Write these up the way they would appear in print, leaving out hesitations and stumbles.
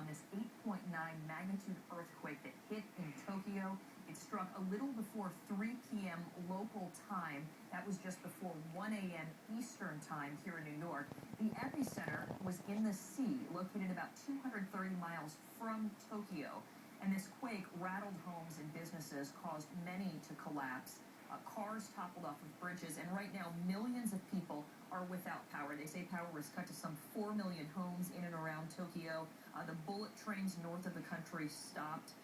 on this 8.9 magnitude earthquake that hit in Tokyo. It struck a little before 3 p.m. local time. That was just before 1 a.m. Eastern time here in New York. The epicenter was in the sea, located about 230 miles from Tokyo. And this quake rattled homes and businesses, caused many to collapse. Cars toppled off of bridges, and right now millions of people are without power. They say power was cut to some 4 million homes in and around Tokyo. The bullet trains north of the country stopped.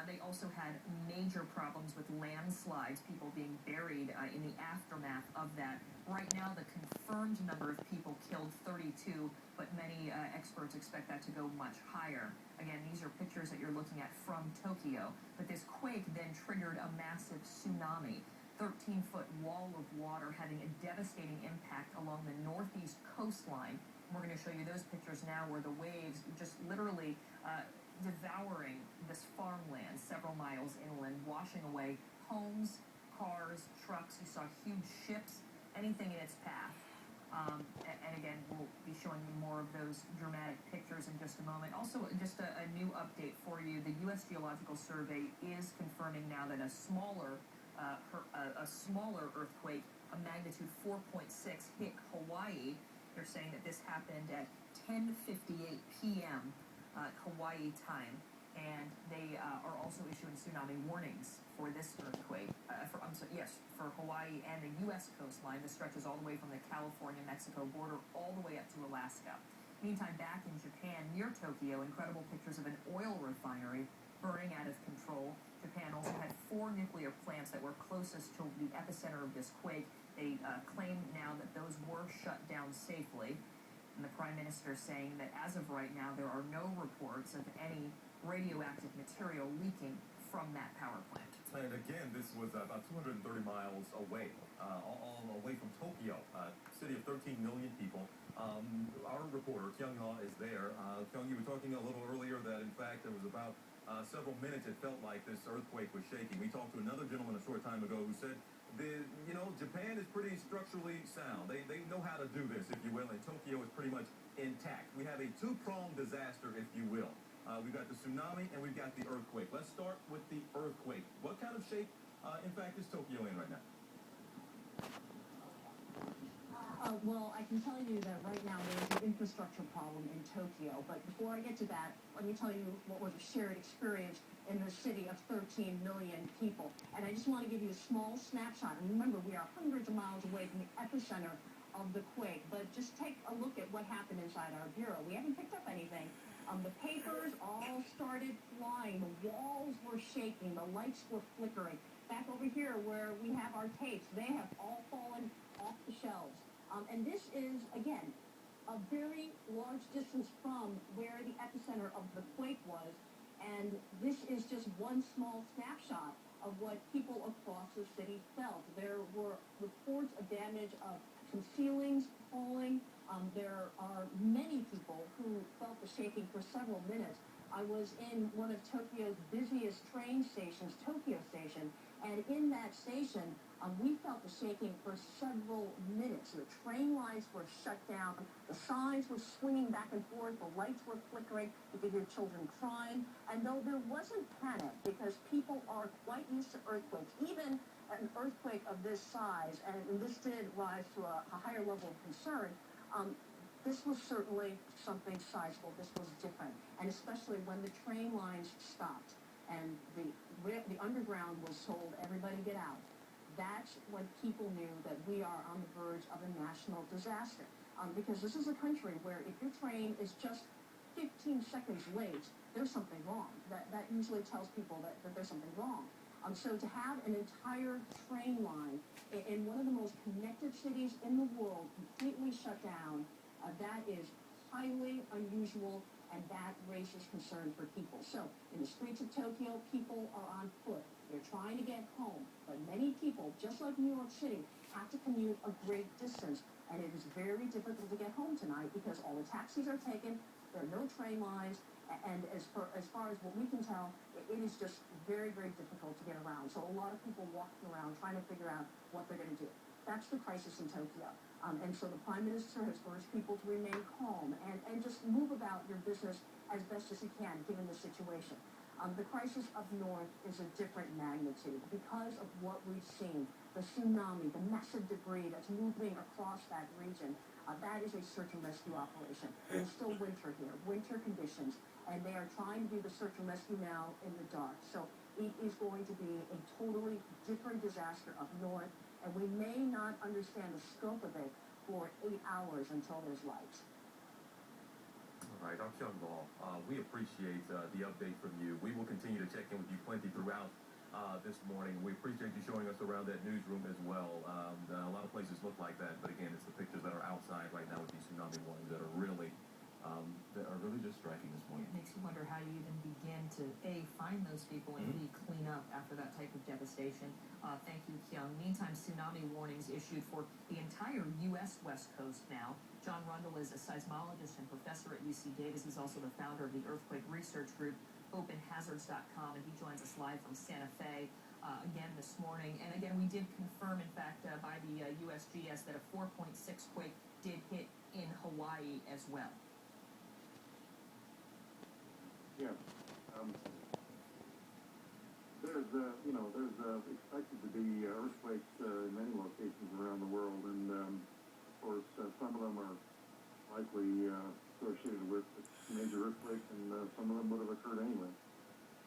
They also had major problems with landslides, people being buried in the aftermath of that. Right now, the confirmed number of people killed, 32, but many experts expect that to go much higher. Again, these are pictures that you're looking at from Tokyo. But this quake then triggered a massive tsunami. 13-foot wall of water having a devastating impact along the northeast coastline. We're going to show you those pictures now where the waves just literally devouring this farmland several miles inland, washing away homes, cars, trucks. You saw huge ships, anything in its path. And again, we'll be showing you more of those dramatic pictures in just a moment. Also, just a new update for you. The U.S. Geological Survey is confirming now that a smaller earthquake, a magnitude 4.6, hit Hawaii. They're saying that this happened at 10:58 p.m. Hawaii time, and they are also issuing tsunami warnings for this earthquake. For Hawaii and the U.S. coastline. This stretches all the way from the California-Mexico border all the way up to Alaska. Meantime, back in Japan, near Tokyo, incredible pictures of an oil refinery burning out of control. Japan also had 4 nuclear plants that were closest to the epicenter of this quake. They claim now that those were shut down safely. And the Prime Minister saying that as of right now, there are no reports of any radioactive material leaking from that power plant. And again, this was about 230 miles away, all away from Tokyo, city of 13 million people. Our reporter, Kyung-ha, is there. Kyung, you were talking a little earlier that, in fact, there was about several minutes it felt like this earthquake was shaking. We talked to another gentleman a short time ago who said, Japan is pretty structurally sound. They know how to do this, if you will, and Tokyo is pretty much intact. We have a two-pronged disaster, if you will. We've got the tsunami and we've got the earthquake. Let's start with the earthquake. What kind of shape, in fact, is Tokyo in right now? Well, I can tell you that right now there's an infrastructure problem in Tokyo. But before I get to that, let me tell you what was a shared experience in the city of 13 million people. And I just want to give you a small snapshot. And remember, we are hundreds of miles away from the epicenter of the quake. But just take a look at what happened inside our bureau. We haven't picked up anything. The papers all started flying. The walls were shaking. The lights were flickering. Back over here where we have our tapes, they have all fallen off the shelves. And this is, again, a very large distance from where the epicenter of the quake was. And this is just one small snapshot of what people across the city felt. There were reports of damage of some ceilings falling. There are many people who felt the shaking for several minutes. I was in one of Tokyo's busiest train stations, Tokyo Station, and in that station, we felt the shaking for several minutes. The train lines were shut down. The signs were swinging back and forth. The lights were flickering. You could hear children crying. And though there wasn't panic, because people are quite used to earthquakes, even an earthquake of this size, and this did rise to a higher level of concern, this was certainly something sizable. This was different. And especially when the train lines stopped and the underground was told, everybody get out. That's when people knew that we are on the verge of a national disaster. Because this is a country where if your train is just 15 seconds late, there's something wrong. That usually tells people that there's something wrong. So to have an entire train line in one of the most connected cities in the world completely shut down, that is highly unusual, and that raises concern for people. So in the streets of Tokyo, people are on foot. They're trying to get home. But many people, just like New York City, have to commute a great distance. And it is very difficult to get home tonight because all the taxis are taken. There are no train lines. And as far as what we can tell, it is just very, very difficult to get around. So a lot of people walking around trying to figure out what they're going to do. That's the crisis in Tokyo. And so the Prime Minister has urged people to remain calm and just move about your business as best as you can, given the situation. The crisis up north is a different magnitude because of what we've seen, the tsunami, the massive debris that's moving across that region. That is a search and rescue operation. It's still winter here, winter conditions, and they are trying to do the search and rescue now in the dark. So it is going to be a totally different disaster up north, and we may not understand the scope of it for 8 hours until there's light. All right, Kyung we appreciate the update from you. We will continue to check in with you plenty throughout this morning. We appreciate you showing us around that newsroom as well. A lot of places look like that, but again, it's the pictures that are outside right now with these tsunami warnings that are really just striking this morning. It makes you wonder how you even begin to A, find those people, and B, clean up after that type of devastation. Thank you, Kyung. Meantime, tsunami warnings issued for the entire U.S. West Coast now. John Rundle is a seismologist and professor at UC Davis. He's also the founder of the earthquake research group, openhazards.com, and he joins us live from Santa Fe again this morning. And again, we did confirm, in fact, by the USGS that a 4.6 quake did hit in Hawaii as well. Yes. There's expected to be earthquakes in many locations around the world, and of course, some of them are likely associated with major earthquakes, and some of them would have occurred anyway.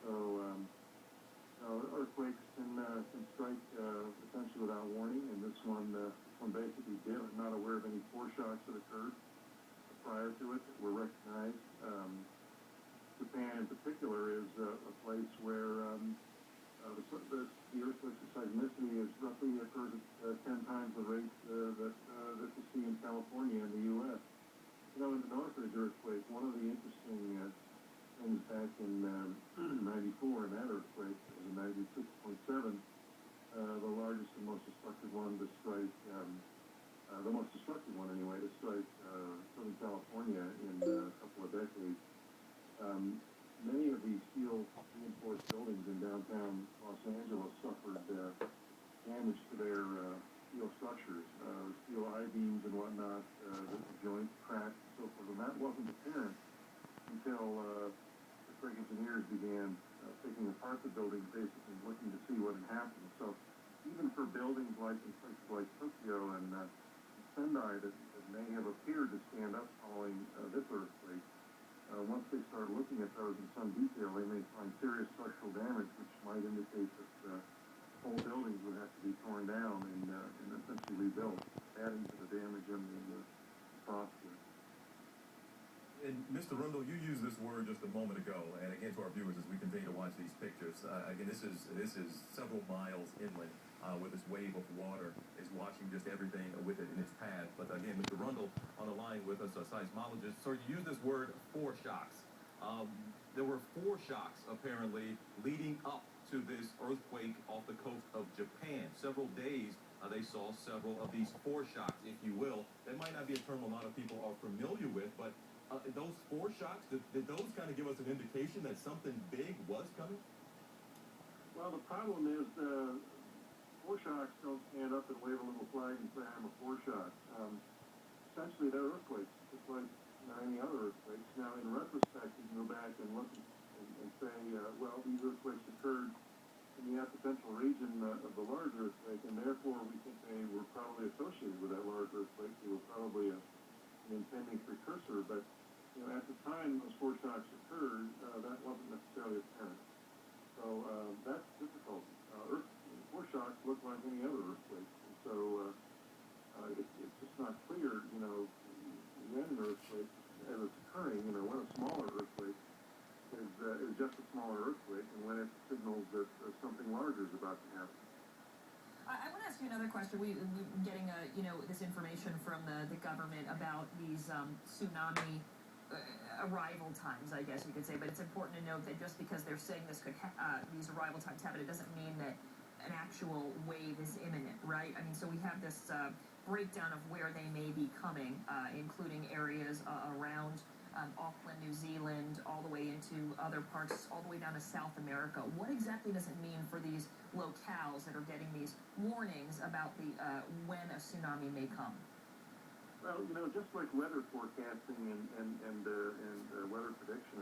So, earthquakes can strike potentially without warning, and this one basically did. I'm not aware of any foreshocks that occurred prior to it that were recognized. Japan in particular is a place where the earthquake seismicity is roughly occurs at 10 times the rate that you see in California and the U.S. In the Northridge earthquake, one of the interesting things back in '94 in that earthquake, it was a magnitude 6.7, the largest and most destructive one to strike, the most destructive one anyway, to strike Southern California in a couple of decades. Many of these steel-reinforced buildings in downtown Los Angeles suffered damage to their steel structures, steel I-beams and whatnot, the joints cracked and so forth. And that wasn't apparent until earthquake engineers began taking apart the buildings, basically looking to see what had happened. So even for buildings like in places like Tokyo and Sendai that may have appeared to stand up following this earthquake, once they start looking at those in some detail, they may find serious structural damage, which might indicate that whole buildings would have to be torn down and essentially rebuilt, adding to the damage and the cost. And Mr. Rundle, you used this word just a moment ago, and again to our viewers as we continue to watch these pictures. Again, this is several miles inland, where this wave of water is washing just everything with it in its path. But again, Mr. Rundle on the line with us, a seismologist. So you used this word foreshocks. There were foreshocks apparently leading up to this earthquake off the coast of Japan. Several days they saw several of these foreshocks, if you will. That might not be a term a lot of people are familiar with, but those foreshocks, did those kind of give us an indication that something big was coming? Well, the problem is foreshocks don't stand up and wave a little flag and say, I'm a foreshock. Essentially, they're earthquakes, just like any other earthquakes. Now, in retrospect, you can go back and look and say, well, these earthquakes occurred in the epicentral region of the large earthquake, and therefore we think they were probably associated with that large earthquake. They were probably an impending precursor, but at the time those foreshocks occurred, that wasn't necessarily apparent. So that's difficult. Foreshocks look like any other earthquake, and so it's just not clear, when an earthquake, as it's occurring, when a smaller earthquake is just a smaller earthquake, and when it signals that something larger is about to happen. I want to ask you another question. We've been getting this information from the government about these tsunami arrival times, I guess you could say. But it's important to note that just because they're saying this could these arrival times happen, it doesn't mean that an actual wave is imminent, right? I mean, so we have this breakdown of where they may be coming, including areas around Auckland, New Zealand, all the way into other parts, all the way down to South America. What exactly does it mean for these locales that are getting these warnings about the when a tsunami may come? Well, just like weather forecasting and weather prediction